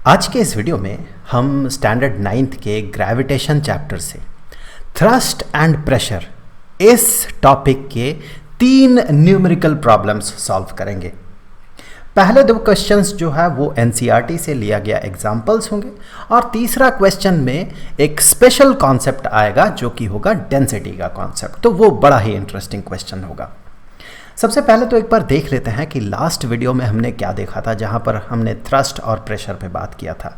आज के इस वीडियो में हम स्टैंडर्ड 9th के ग्रेविटेशन चैप्टर से थ्रस्ट एंड प्रेशर इस टॉपिक के 3 न्यूमेरिकल प्रॉब्लम्स सॉल्व करेंगे। पहले 2 क्वेश्चंस जो है वो एनसीईआरटी से लिया गया एग्जाम्पल्स होंगे और तीसरा क्वेश्चन में एक स्पेशल कॉन्सेप्ट आएगा जो कि होगा डेंसिटी का कॉन्सेप्ट। तो वो बड़ा ही इंटरेस्टिंग क्वेश्चन होगा। सबसे पहले तो एक बार देख लेते हैं कि लास्ट वीडियो में हमने क्या देखा था, जहां पर हमने थ्रस्ट और प्रेशर पे बात किया था।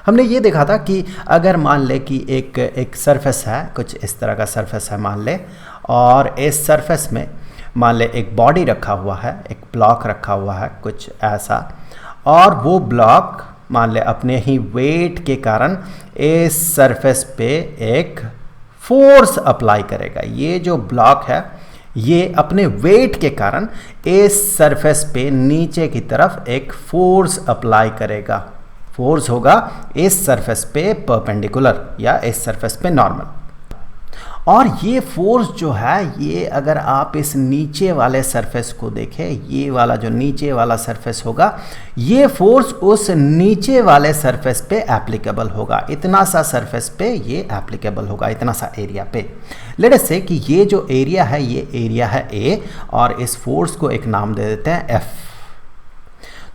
हमने ये देखा था कि अगर मान ले कि एक सरफेस है, कुछ इस तरह का सरफेस है मान ले, और इस सरफेस में मान ले एक बॉडी रखा हुआ है, एक ब्लॉक रखा हुआ है कुछ ऐसा, और वो ब्लॉक मान ले अपने ही वेट के कारण इस सरफेस पे एक फोर्स अप्लाई करेगा। ये जो ब्लॉक है ये अपने वेट के कारण इस सरफेस पे नीचे की तरफ एक फोर्स अप्लाई करेगा। फोर्स होगा इस सरफेस पे परपेंडिकुलर या इस सरफेस पे नॉर्मल। और ये फोर्स जो है ये अगर आप इस नीचे वाले सरफेस को देखें, ये वाला जो नीचे वाला सरफेस होगा, ये फोर्स उस नीचे वाले सरफेस पे एप्लीकेबल होगा। इतना सा सरफेस पे ये एप्लीकेबल होगा, इतना सा एरिया पे। लेट अस से कि ये जो एरिया है ये एरिया है ए, और इस फोर्स को एक नाम दे देते हैं एफ।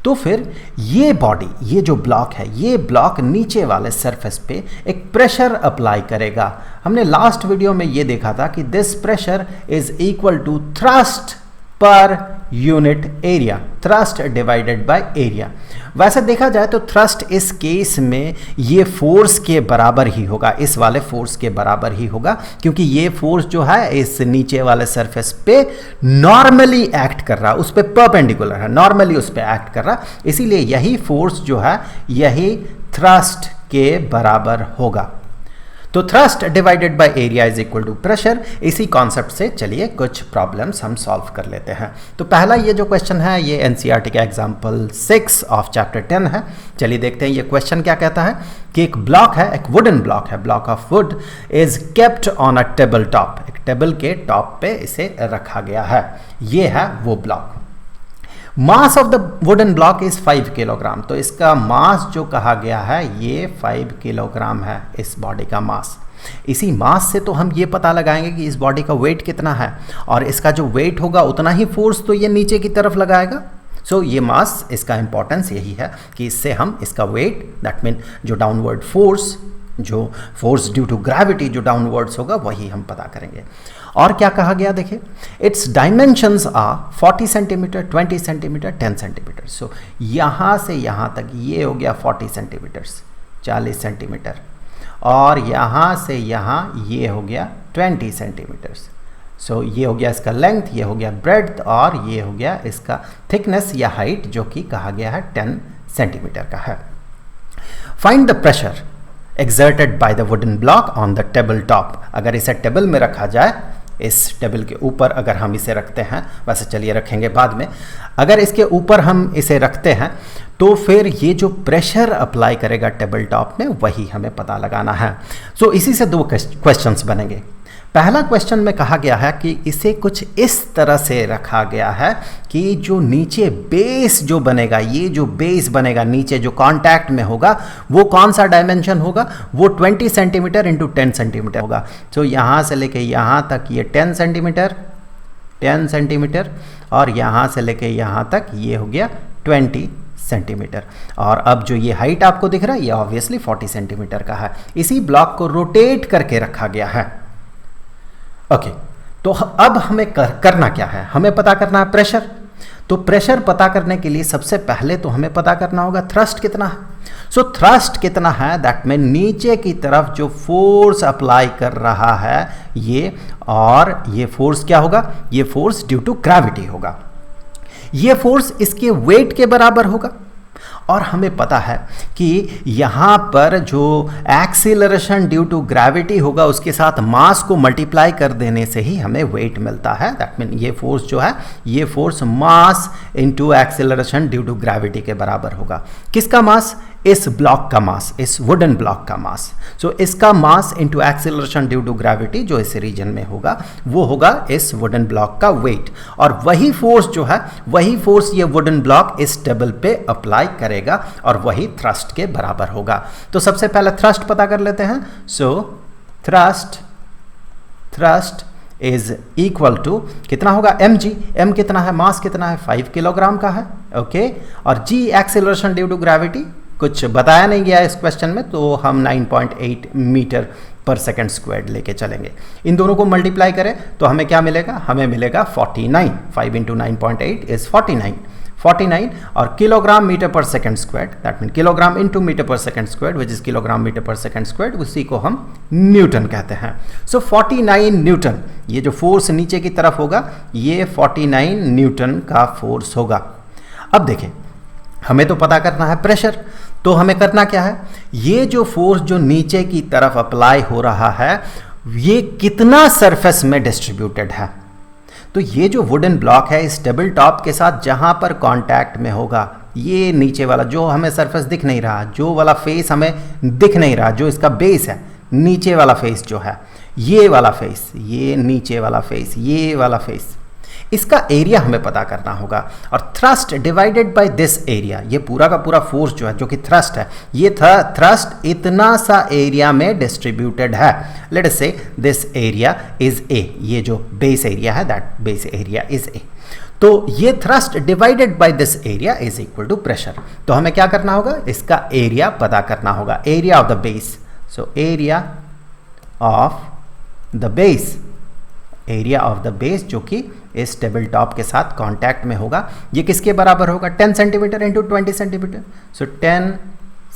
तो फिर ये बॉडी, ये जो ब्लॉक है, ये ब्लॉक नीचे वाले सरफेस पे एक प्रेशर अप्लाई करेगा। हमने लास्ट वीडियो में ये देखा था कि this pressure is equal to thrust per unit area, thrust divided by area. वैसे देखा जाए तो थ्रस्ट इस केस में ये फोर्स के बराबर ही होगा, इस वाले फोर्स के बराबर ही होगा, क्योंकि ये फोर्स जो है इस नीचे वाले सरफेस पे नॉर्मली एक्ट कर रहा है, उस पे परपेंडिकुलर है, नॉर्मली उस पे एक्ट कर रहा, इसीलिए यही फोर्स जो है यही थ्रस्ट के बराबर होगा। तो thrust divided by area is equal to pressure. इसी कॉन्सेप्ट से चलिए कुछ प्रॉब्लम्स हम सॉल्व कर लेते हैं। तो पहला ये जो क्वेश्चन है ये एनसीईआरटी का एग्जांपल 6 ऑफ चैप्टर 10 है। चलिए देखते हैं ये क्वेश्चन क्या कहता है कि एक ब्लॉक है, एक वुडन ब्लॉक है, block of would is kept on a table top. एक टेबल के टॉप पे इसे रखा गया है, ये है वो block. Mass of the wooden block is 5 kilogram. तो इसका मास जो कहा गया है ये 5 किलोग्राम है, इस बॉडी का मास। इसी मास से तो हम ये पता लगाएंगे कि इस बॉडी का वेट कितना है, और इसका जो वेट होगा उतना ही फोर्स तो ये नीचे की तरफ लगाएगा। सो ये मास, इसका इंपॉर्टेंस यही है कि इससे हम इसका वेट, दैट मीन जो डाउनवर्ड फोर्स, जो फोर्स ड्यू टू ग्रेविटी जो डाउनवर्ड्स होगा वही हम पता करेंगे। और क्या कहा गया देखिए, its dimensions are 40 centimetre, 20 centimetre, 10 centimetre. So यहाँ से यहाँ तक ये हो गया 40 सेंटीमीटर्स, 40 सेंटीमीटर, और यहाँ से यहाँ ये हो गया 20 सेंटीमीटर्स। सो ये हो गया इसका लेंथ, ये हो गया ब्रेड्थ, और ये हो गया इसका थिकनेस या हाइट जो कि कहा गया है 10 सेंटीमीटर का है। Find the pressure exerted by the wooden block on the table top। अगर इसे टेबल में रखा जाए, इस टेबल के ऊपर अगर हम इसे रखते हैं, वैसे चलिए रखेंगे बाद में, अगर इसके ऊपर हम इसे रखते हैं तो फिर ये जो प्रेशर अप्लाई करेगा टेबल टॉप में वही हमें पता लगाना है। सो इसी से 2 क्वेश्चंस बनेंगे। पहला क्वेश्चन में कहा गया है कि इसे कुछ इस तरह से रखा गया है कि जो नीचे बेस जो बनेगा, ये जो बेस बनेगा नीचे जो कांटेक्ट में होगा, वो कौन सा डायमेंशन होगा, वो 20 सेंटीमीटर इंटू 10 सेंटीमीटर होगा। तो यहाँ से लेके यहाँ तक ये 10 सेंटीमीटर, 10 सेंटीमीटर, और यहाँ से लेके यहाँ तक ये हो गया 20 सेंटीमीटर। और अब जो ये हाइट आपको दिख रहा है ये ऑब्वियसली 40 सेंटीमीटर का है। इसी ब्लॉक को रोटेट करके रखा गया है। ओके, तो अब हमें करना क्या है, हमें पता करना है प्रेशर। तो प्रेशर पता करने के लिए सबसे पहले तो हमें पता करना होगा थ्रस्ट कितना है। सो थ्रस्ट कितना है, दैट मीन नीचे की तरफ जो फोर्स अप्लाई कर रहा है ये, और ये फोर्स क्या होगा, ये फोर्स ड्यू टू ग्रेविटी होगा। ये फोर्स इसके वेट के बराबर होगा। और हमें पता है कि यहाँ पर जो एक्सीलरेशन ड्यू टू ग्रेविटी होगा उसके साथ मास को मल्टीप्लाई कर देने से ही हमें वेट मिलता है। दैट मीन ये फोर्स जो है ये force mass into acceleration due to gravity के बराबर होगा। किसका मास, इस ब्लॉक का मास, इस वुडन ब्लॉक का मास। सो इसका mass into acceleration due to gravity जो इस रीजन में होगा वो होगा इस वुडन ब्लॉक का वेट, और वही फोर्स जो है, वही फोर्स ये वुडन ब्लॉक इस टेबल पे अप्लाई करेगा और वही थ्रस्ट के बराबर होगा। तो सबसे पहले थ्रस्ट पता कर लेते हैं। सो थ्रस्ट इज इक्वल टू कितना होगा, mg। m कितना है, मास कितना है, 5 किलोग्राम का है, ओके। और g acceleration due to gravity कुछ बताया नहीं गया इस क्वेश्चन में, तो हम 9.8 मीटर पर सेकेंड स्क्वायर लेके चलेंगे। इन दोनों को मल्टीप्लाई करें तो हमें क्या मिलेगा, हमें मिलेगा 49। 5 इंटू 9.8 इज 49 और kilogram metre per second square, that mean kilogram into metre per second square which is kilogram metre per second square, उसी को हम न्यूटन कहते हैं। सो 49 न्यूटन, ये जो फोर्स नीचे की तरफ होगा ये 49 न्यूटन का फोर्स होगा। अब देखें, हमें तो पता करना है प्रेशर, तो हमें करना क्या है, ये जो फोर्स जो नीचे की तरफ अप्लाई हो रहा है ये कितना सरफेस में डिस्ट्रीब्यूटेड है। तो ये जो वुडन ब्लॉक है इस टेबल टॉप के साथ जहां पर कांटेक्ट में होगा, ये नीचे वाला जो हमें सरफेस दिख नहीं रहा, जो वाला फेस हमें दिख नहीं रहा, जो इसका बेस है, नीचे वाला फेस जो है, ये वाला फेस, ये नीचे वाला फेस, ये वाला फेस, इसका एरिया हमें पता करना होगा। और thrust divided by this area, ये पूरा का पूरा फोर्स जो है, जो कि थ्रस्ट है, ये थ्रस्ट इतना सा एरिया में डिस्ट्रीब्यूटेड है। लेट अस से दिस एरिया इज ए, ये जो बेस एरिया है that base area is a. तो ये thrust divided by this area is equal to pressure. तो हमें क्या करना होगा, इसका एरिया पता करना होगा, area of the base. So area of the base, area of the base जो कि इस टेबल टॉप के साथ कांटेक्ट में होगा, ये किसके बराबर होगा, 10 सेंटीमीटर इंटू 20 सेंटीमीटर। सो 10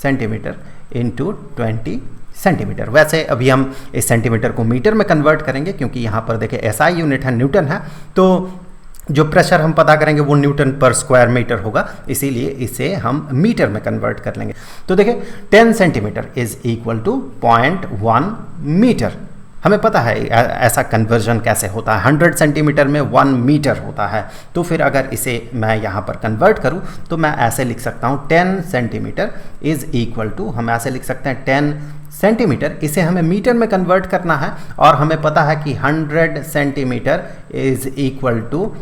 सेंटीमीटर इंटू 20 सेंटीमीटर। वैसे अभी हम इस सेंटीमीटर को मीटर में कन्वर्ट करेंगे क्योंकि यहाँ पर देखिए एसआई यूनिट है, न्यूटन है, तो जो प्रेशर हम पता करेंगे वो न्यूटन पर स्क्वायर मीटर होगा, इसीलिए इसे हम मीटर में कन्वर्ट कर लेंगे। तो देखिए 10 centimetre is equal to 0.1 metre. हमें पता है ऐसा कन्वर्जन कैसे होता है, 100 सेंटीमीटर में 1 मीटर होता है। तो फिर अगर इसे मैं यहाँ पर कन्वर्ट करूँ तो मैं ऐसे लिख सकता हूँ 10 सेंटीमीटर इज इक्वल टू, हम ऐसे लिख सकते हैं 10 सेंटीमीटर, इसे हमें मीटर में कन्वर्ट करना है और हमें पता है कि 100 centimetre is equal to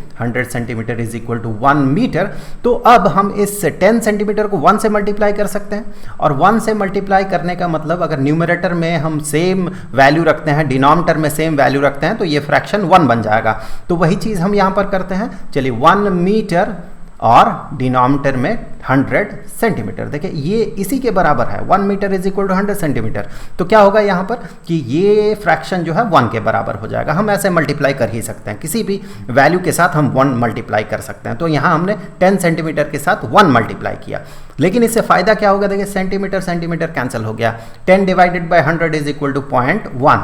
1 metre. तो अब हम इस 10 सेंटीमीटर को 1 से मल्टीप्लाई कर सकते हैं, और 1 से मल्टीप्लाई करने का मतलब अगर न्यूमरेटर में हम सेम वैल्यू रखते हैं, डिनोमिनेटर में सेम वैल्यू रखते हैं, तो ये फ्रैक्शन 1 बन जाएगा। तो वही चीज़ हम यहाँ पर करते हैं। चलिए 1 मीटर और डिनोमिनेटर में 100 सेंटीमीटर, देखिए ये इसी के बराबर है, 1 metre is equal to 100 centimetre. तो क्या होगा यहाँ पर कि ये फ्रैक्शन जो है 1 के बराबर हो जाएगा। हम ऐसे मल्टीप्लाई कर ही सकते हैं, किसी भी वैल्यू के साथ हम 1 मल्टीप्लाई कर सकते हैं। तो यहाँ हमने 10 सेंटीमीटर के साथ 1 मल्टीप्लाई किया, लेकिन इससे फ़ायदा क्या होगा, देखिए सेंटीमीटर सेंटीमीटर कैंसिल हो गया, 10 divided by 100 is equal to 0.1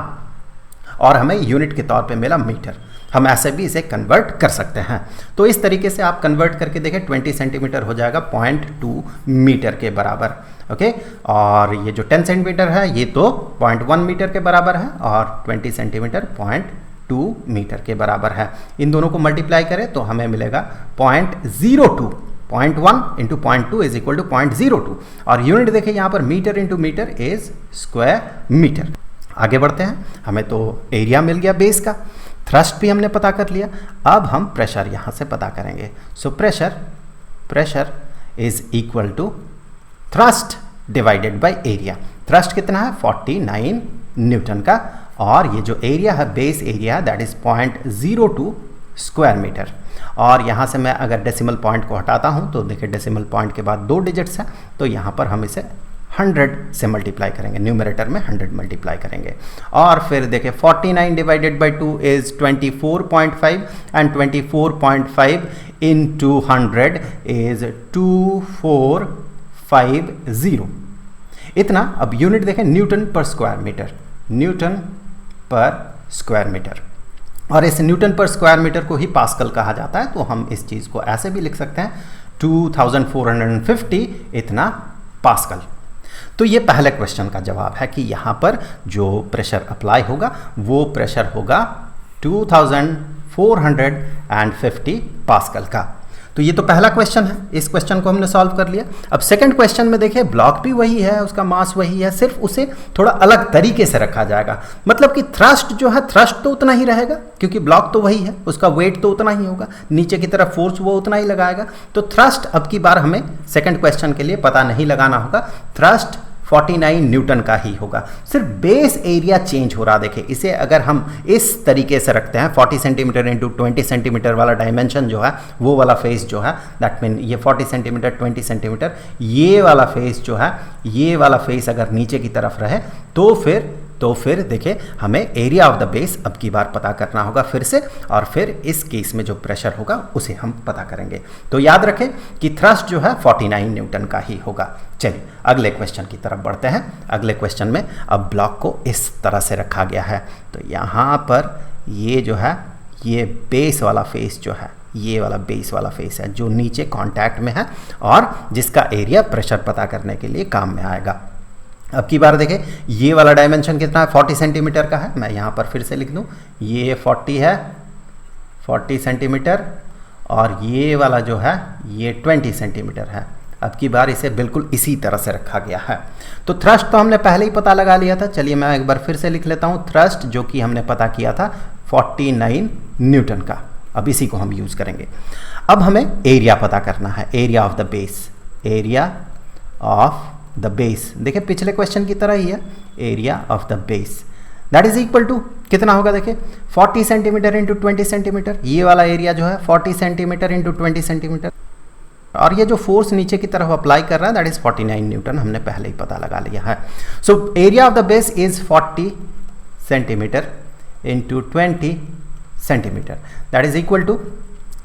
और हमें यूनिट के तौर पे मिला मीटर। हम ऐसे भी इसे कन्वर्ट कर सकते हैं। तो इस तरीके से आप कन्वर्ट करके देखें, 20 सेंटीमीटर हो जाएगा 0.2 मीटर के बराबर, ओके। और ये जो 10 सेंटीमीटर है ये तो 0.1 मीटर के बराबर है और 20 सेंटीमीटर 0.2 मीटर के बराबर है। इन दोनों को मल्टीप्लाई करें तो हमें मिलेगा 0.02, 0.1 इंटू 0.2 इज इक्वल टू 0.02। और यूनिट देखिए यहाँ पर metre into metre is square metre. आगे बढ़ते हैं, हमें तो एरिया मिल गया बेस का, थ्रस्ट भी हमने पता कर लिया, अब हम प्रेशर यहाँ से पता करेंगे। So pressure is equal to thrust divided by area. Thrust कितना है, 49 न्यूटन का, और ये जो एरिया है base area that is 0.02 square metre. और यहाँ से मैं अगर डेसिमल पॉइंट को हटाता हूँ तो देखिए डेसिमल पॉइंट के बाद 2 डिजिट्स हैं, तो यहाँ पर हम इसे 100 से मल्टीप्लाई करेंगे, न्यूमरेटर में 100 मल्टीप्लाई करेंगे। और फिर देखिए 49 divided by 2 is 24.5 and 24.5 into 100 is 2450। इतना। अब यूनिट देखें न्यूटन पर स्क्वायर मीटर, न्यूटन पर स्क्वायर मीटर, और इस न्यूटन पर स्क्वायर मीटर को ही पास्कल कहा जाता है। तो हम इस चीज़ को ऐसे भी लिख सकते हैं 2450 इतना पास्कल। तो ये पहले क्वेश्चन का जवाब है कि यहाँ पर जो प्रेशर अप्लाई होगा वो प्रेशर होगा 2450 पास्कल का। तो ये तो पहला क्वेश्चन है, इस क्वेश्चन को हमने सॉल्व कर लिया। अब सेकंड क्वेश्चन में देखिए ब्लॉक भी वही है, उसका मास वही है, सिर्फ उसे थोड़ा अलग तरीके से रखा जाएगा। मतलब कि थ्रस्ट जो है, थ्रस्ट तो उतना ही रहेगा क्योंकि ब्लॉक तो वही है, उसका वेट तो उतना ही होगा, नीचे की तरफ फोर्स वो उतना ही लगाएगा। तो थ्रस्ट अब की बार हमें सेकंड क्वेश्चन के लिए पता नहीं लगाना होगा, थ्रस्ट 49 न्यूटन का ही होगा। सिर्फ बेस एरिया चेंज हो रहा। देखिए इसे अगर हम इस तरीके से रखते हैं 40 सेंटीमीटर इंटू 20 सेंटीमीटर वाला डायमेंशन जो है, वो वाला फेस जो है, दैट मीन ये 40 सेंटीमीटर 20 सेंटीमीटर, ये वाला फेस जो है, ये वाला फेस अगर नीचे की तरफ रहे तो फिर देखिए हमें एरिया ऑफ द बेस अब की बार पता करना होगा फिर से, और फिर इस केस में जो प्रेशर होगा उसे हम पता करेंगे। तो याद रखें कि थ्रस्ट जो है 49 न्यूटन का ही होगा। चलिए अगले क्वेश्चन की तरफ बढ़ते हैं। अगले क्वेश्चन में अब ब्लॉक को इस तरह से रखा गया है, तो यहाँ पर ये जो है, ये बेस वाला फेस जो है, ये वाला बेस वाला फेस है जो नीचे कांटेक्ट में है और जिसका एरिया प्रेशर पता करने के लिए काम में आएगा। अब की बार देखें ये वाला डायमेंशन कितना है, 40 सेंटीमीटर का है। मैं यहाँ पर फिर से लिख दूँ, ये 40 है, 40 सेंटीमीटर, और ये वाला जो है ये 20 सेंटीमीटर है। अब की बार इसे बिल्कुल इसी तरह से रखा गया है। तो थ्रस्ट तो हमने पहले ही पता लगा लिया था। चलिए मैं एक बार फिर से लिख लेता हूँ, थ्रस्ट जो कि हमने पता किया था 49 न्यूटन का। अब इसी को हम यूज़ करेंगे। अब हमें एरिया पता करना है, area of the base, area of the base. देखिए पिछले क्वेश्चन की तरह ही है, area of the base that is equal to कितना होगा, देखिए 40 सेंटीमीटर इंटू 20 सेंटीमीटर, ये वाला एरिया जो है 40 सेंटीमीटर इंटू 20 सेंटीमीटर, और ये जो फोर्स नीचे की तरफ अप्लाई कर रहा है दैट इज 49 न्यूटन, हमने पहले ही पता लगा लिया है। So area of the base is 40 centimetre into 20 centimetre that is equal to,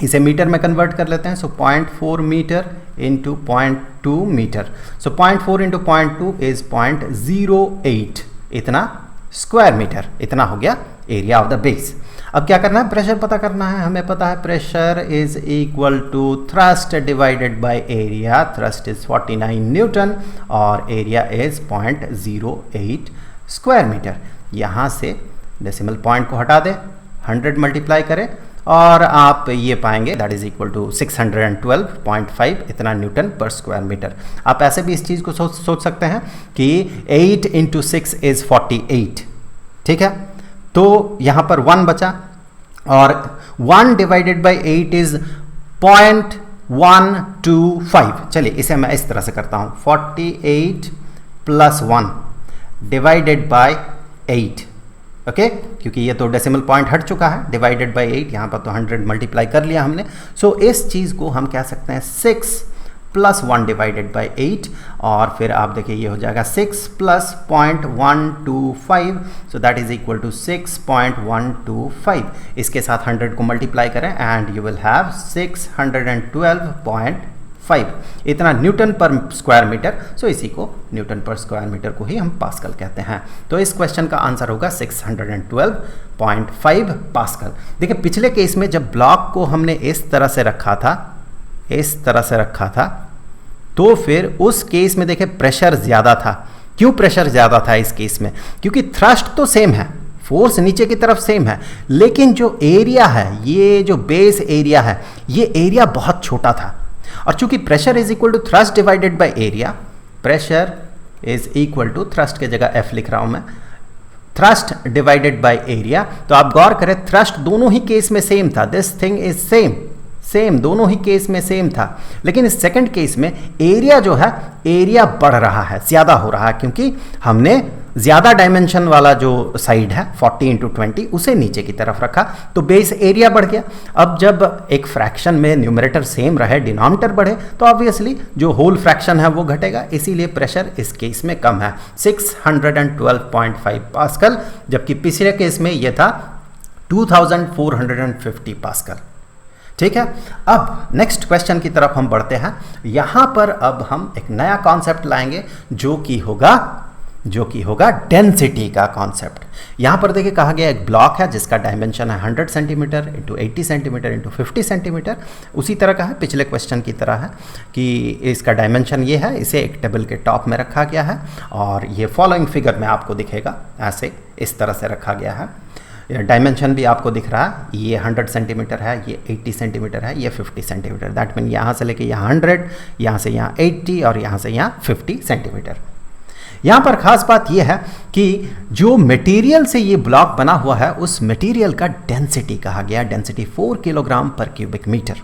इसे मीटर में कन्वर्ट कर लेते हैं। So 0.4 metre into 0.2 metre. So 0.4 into 0.2 is 0.08, इतना स्क्वायर मीटर, इतना हो गया एरिया ऑफ द बेस। अब क्या करना है, प्रेशर पता करना है। हमें पता है pressure is equal to thrust divided by area. Thrust is 49 newton और एरिया इज 0.08 स्क्वायर मीटर। यहाँ से डेसिमल पॉइंट को हटा दें, 100 मल्टीप्लाई करें और आप ये पाएंगे दैट इज इक्वल टू 612.5, इतना न्यूटन पर स्क्वायर मीटर। आप ऐसे भी इस चीज़ को सोच सकते हैं कि 8 इंटू 6 इज 48, ठीक है। तो यहाँ पर 1 बचा और 1 डिवाइडेड बाई 8 इज 0.125। चलिए इसे मैं इस तरह से करता हूँ, 48 प्लस 1 डिवाइडेड बाय 8, ओके क्योंकि ये तो डेसिमल पॉइंट हट चुका है, डिवाइडेड बाय 8, यहाँ पर तो 100 मल्टीप्लाई कर लिया हमने। सो इस चीज़ को हम कह सकते हैं 6 प्लस 1 डिवाइडेड बाय 8, और फिर आप देखिए ये हो जाएगा 6 plus 0.125, so that is equal to 6.125। इसके साथ 100 को मल्टीप्लाई करें एंड यू विल हैव 612.5, इतना न्यूटन पर स्क्वायर मीटर। सो इसी को न्यूटन पर स्क्वायर मीटर को ही हम पास्कल कहते हैं। तो इस क्वेश्चन का आंसर होगा 612.5 पास्कल। देखिए पिछले केस में जब ब्लॉक को हमने इस तरह से रखा था, तो फिर उस केस में देखिए प्रेशर ज़्यादा था। क्यों प्रेशर ज़्यादा था इस केस में? क्योंकि थ्रस्ट तो सेम है, फोर्स नीचे की तरफ सेम है, लेकिन जो एरिया है, ये जो बेस एरिया है, ये एरिया बहुत छोटा था। और चूंकि pressure is equal to thrust divided by area, pressure is equal to, thrust के जगह एफ लिख रहा हूं मैं, थ्रस्ट डिवाइडेड बाय एरिया। तो आप गौर करें थ्रस्ट दोनों ही केस में सेम था, दिस थिंग इज सेम दोनों ही केस में सेम था। लेकिन इस सेकंड केस में एरिया जो है, एरिया बढ़ रहा है, ज़्यादा हो रहा है, क्योंकि हमने ज़्यादा डायमेंशन वाला जो साइड है 40 इंटू 20 उसे नीचे की तरफ रखा, तो बेस एरिया बढ़ गया। अब जब एक फ्रैक्शन में न्यूमरेटर सेम रहे, डिनोमिनेटर बढ़े, तो ऑब्वियसली जो होल फ्रैक्शन है वो घटेगा, इसीलिए प्रेशर इस केस में कम है, 612.5 पास्कल, जबकि पिछले केस में ये था 2450 पास्कल। ठीक है, अब नेक्स्ट क्वेश्चन की तरफ हम बढ़ते हैं। यहां पर अब हम एक नया कॉन्सेप्ट लाएंगे जो कि होगा डेंसिटी का कॉन्सेप्ट। यहां पर देखिए कहा गया एक ब्लॉक है जिसका डायमेंशन है 100 centimetre into 80 centimetre into 50 centimetre. उसी तरह का है, पिछले क्वेश्चन की तरह है कि इसका डायमेंशन ये है, इसे एक टेबल के टॉप में रखा गया है और ये फॉलोइंग फिगर में आपको दिखेगा, ऐसे इस तरह से रखा गया है। डायमेंशन भी आपको दिख रहा है, ये 100 सेंटीमीटर है, ये 80 सेंटीमीटर है, ये 50 सेंटीमीटर। दैट मीन यहाँ से लेके यहाँ 100, यहाँ से यहाँ 80 और यहाँ से यहाँ 50 सेंटीमीटर। यहाँ पर खास बात यह है कि जो मटेरियल से ये ब्लॉक बना हुआ है उस मटेरियल का डेंसिटी कहा गया, density 4 kilogram per cubic metre.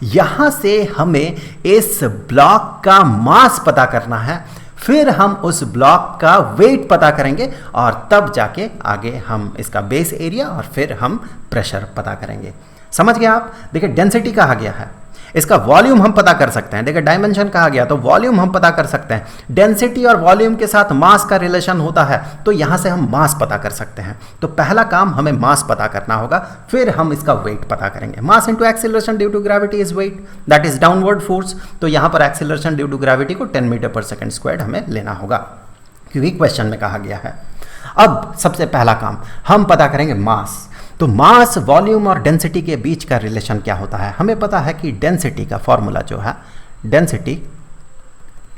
यहाँ से हमें इस ब्लॉक का मास पता करना है, फिर हम उस ब्लॉक का वेट पता करेंगे और तब जाके आगे हम इसका बेस एरिया और फिर हम प्रेशर पता करेंगे। समझ गए आप? देखिए डेंसिटी कहा गया है, इसका वॉल्यूम हम पता कर सकते हैं। देखिए डायमेंशन कहा गया तो वॉल्यूम हम पता कर सकते हैं। डेंसिटी और वॉल्यूम के साथ मास का रिलेशन होता है तो यहां से हम मास पता कर सकते हैं। तो पहला काम हमें मास पता करना होगा, फिर हम इसका वेट पता करेंगे। Mass into acceleration due to gravity is weight, that is downward force. तो यहां पर एक्सीलरेशन ड्यू टू ग्रेविटी को 10 मीटर पर सेकंड स्क्वायर्ड हमें लेना होगा, क्योंकि क्वेश्चन में कहा गया है। अब सबसे पहला काम हम पता करेंगे मास। तो मास, वॉल्यूम और डेंसिटी के बीच का रिलेशन क्या होता है? हमें पता है कि डेंसिटी का फॉर्मूला जो है,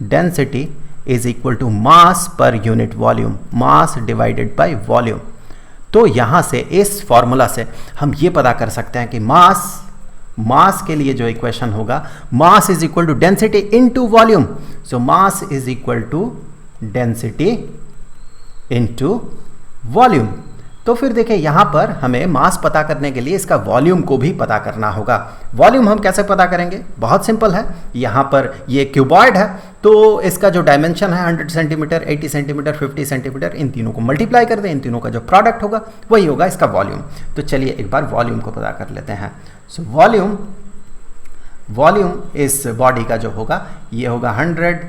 density is equal to mass per unit volume, mass divided by volume. तो यहां से इस फॉर्मूला से हम ये पता कर सकते हैं कि मास के लिए जो इक्वेशन होगा, mass is equal to density into volume. So mass is equal to density into volume. तो फिर देखिए यहां पर हमें मास पता करने के लिए इसका वॉल्यूम को भी पता करना होगा। वॉल्यूम हम कैसे पता करेंगे? बहुत सिंपल है। यहां पर ये क्यूबॉइड है तो इसका जो डायमेंशन है 100 सेंटीमीटर, 80 सेंटीमीटर, 50 सेंटीमीटर, इन तीनों को मल्टीप्लाई कर दें, इन तीनों का जो प्रोडक्ट होगा वही होगा इसका वॉल्यूम। तो चलिए एक बार वॉल्यूम को पता कर लेते हैं। सो वॉल्यूम इस बॉडी का जो होगा ये होगा 100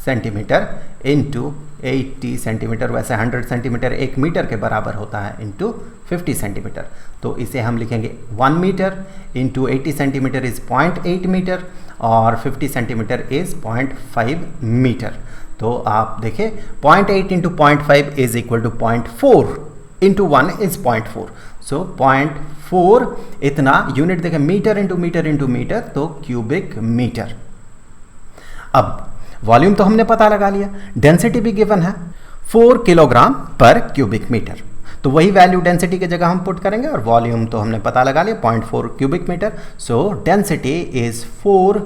सेंटीमीटर इंटू 80 सेंटीमीटर। वैसे 100 सेंटीमीटर 1 मीटर के बराबर होता है, इंटू 50 सेंटीमीटर। तो इसे हम लिखेंगे 1 metre into 80 centimetre is 0.8 metre और 50 सेंटीमीटर इज 0.5 मीटर। तो आप देखें 0.8 into 0.5 is equal to 0.4 into 1 is 0.4। So 0.4 इतना यूनिट देखें, metre into metre into metre, तो क्यूबिक मीटर। अब वॉल्यूम तो हमने पता लगा लिया, डेंसिटी भी गिवन है 4 किलोग्राम पर क्यूबिक मीटर। तो वही वैल्यू डेंसिटी की जगह हम पुट करेंगे और वॉल्यूम तो हमने पता लगा लिया 0.4 cubic metre. So density is 4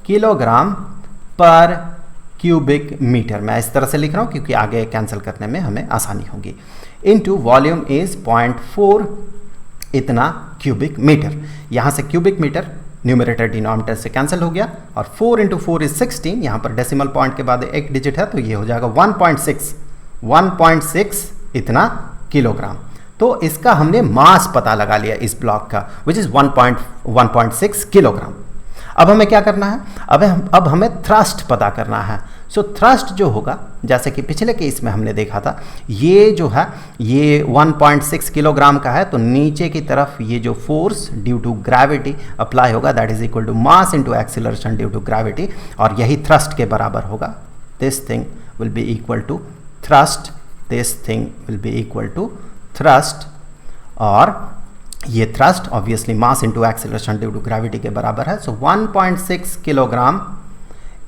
kilogram per cubic metre. मैं इस तरह से लिख रहा हूं क्योंकि आगे कैंसिल करने में हमें आसानी होगी। इनटू वॉल्यूम इज 0.4 इतना क्यूबिक मीटर। यहां से क्यूबिक मीटर न्यूमरेटर डिनोमिनेटर से कैंसिल हो गया और 4 इंटू 4 इज 16। यहाँ पर डेसिमल पॉइंट के बाद एक डिजिट है तो ये हो जाएगा 1.6 इतना किलोग्राम। तो इसका हमने मास पता लगा लिया इस ब्लॉक का, विच इज 1.6 किलोग्राम। अब हमें क्या करना है? अब हमें थ्रस्ट पता करना है। सो थ्रस्ट जो होगा, जैसे कि पिछले केस में हमने देखा था, ये जो है ये 1.6 किलोग्राम का है, तो नीचे की तरफ ये जो force due to gravity apply होगा that is equal to mass into acceleration due to gravity, और यही थ्रस्ट के बराबर होगा। This thing will be equal to thrust, this thing will be equal to thrust, और ये thrust obviously mass into acceleration due to gravity के बराबर है। So 1.6 kilogram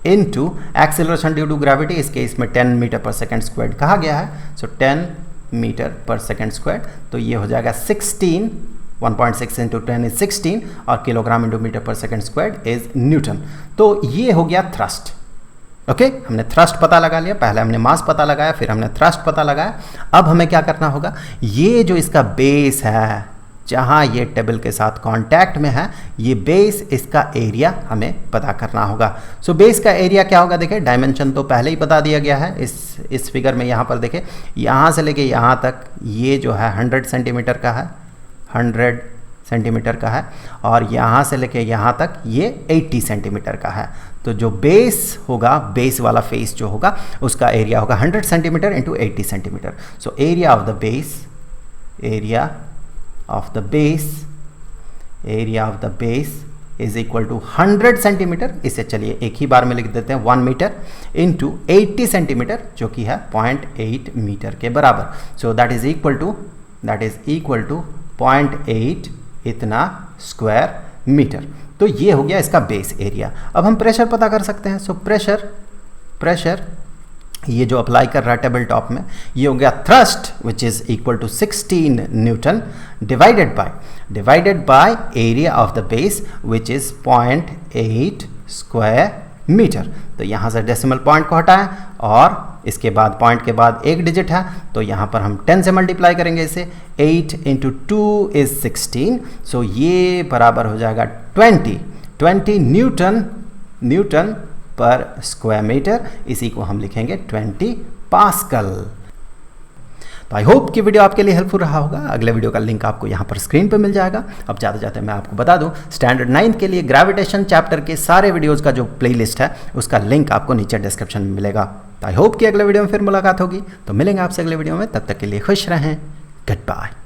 into acceleration due to gravity, इस केस में 10 मीटर पर सेकंड स्क्वायर्ड कहा गया है। सो 10 मीटर पर सेकंड स्क्वायर्ड, तो ये हो जाएगा 16, 1.6 इंटू 10 इज 16, और kilogram into metre per second squared is Newton. तो ये हो गया थ्रस्ट। ओके, हमने थ्रस्ट पता लगा लिया, पहले हमने मास पता लगाया, फिर हमने थ्रस्ट पता लगाया। अब हमें क्या करना होगा? ये जो इसका बेस है, जहाँ ये टेबल के साथ कांटेक्ट में है, ये बेस, इसका एरिया हमें पता करना होगा। सो बेस का एरिया क्या होगा? देखिए डायमेंशन तो पहले ही बता दिया गया है इस फिगर में। यहाँ पर देखें, यहाँ से लेके यहाँ तक ये जो है 100 सेंटीमीटर का है, 100 सेंटीमीटर का है, और यहाँ से लेके यहाँ तक ये 80 सेंटीमीटर का है। तो जो बेस होगा, बेस वाला फेस जो होगा, उसका एरिया होगा 100 centimetre into 80 centimetre. So area of the base, area of the base is equal to 100 centimetre. इसे चलिए एक ही बार में लिख देते हैं 1 मीटर इंटू 80 सेंटीमीटर, जो कि है 0.8 मीटर के बराबर। So that is equal to 0.8 इतना स्क्वायर मीटर। तो ये हो गया इसका बेस एरिया। अब हम प्रेशर पता कर सकते हैं। सो प्रेशर ये जो अप्लाई कर रहा है टेबल टॉप में, ये हो गया thrust which is equal to 16 newton divided by area of the base which is 0.8 square metre. तो यहाँ से डेसिमल पॉइंट को हटाएं और इसके बाद पॉइंट के बाद एक डिजिट है, तो यहाँ पर हम 10 से मल्टीप्लाई करेंगे इसे। 8 इंटू 2 इज 16, सो ये बराबर हो जाएगा 20 न्यूटन पर स्क्वायर मीटर। इसी को हम लिखेंगे 20 पास्कल। तो आई होप कि वीडियो आपके लिए हेल्पफुल रहा होगा। अगले वीडियो का लिंक आपको यहाँ पर स्क्रीन पर मिल जाएगा। अब जाते जाते मैं आपको बता दूं, स्टैंडर्ड 9 के लिए ग्रेविटेशन चैप्टर के सारे वीडियोस का जो प्लेलिस्ट है उसका लिंक आपको नीचे डिस्क्रिप्शन में मिलेगा। तो आई होप कि अगले वीडियो में फिर मुलाकात होगी। तो मिलेंगे आपसे अगले वीडियो में, तब तक के लिए खुश रहें। Good bye.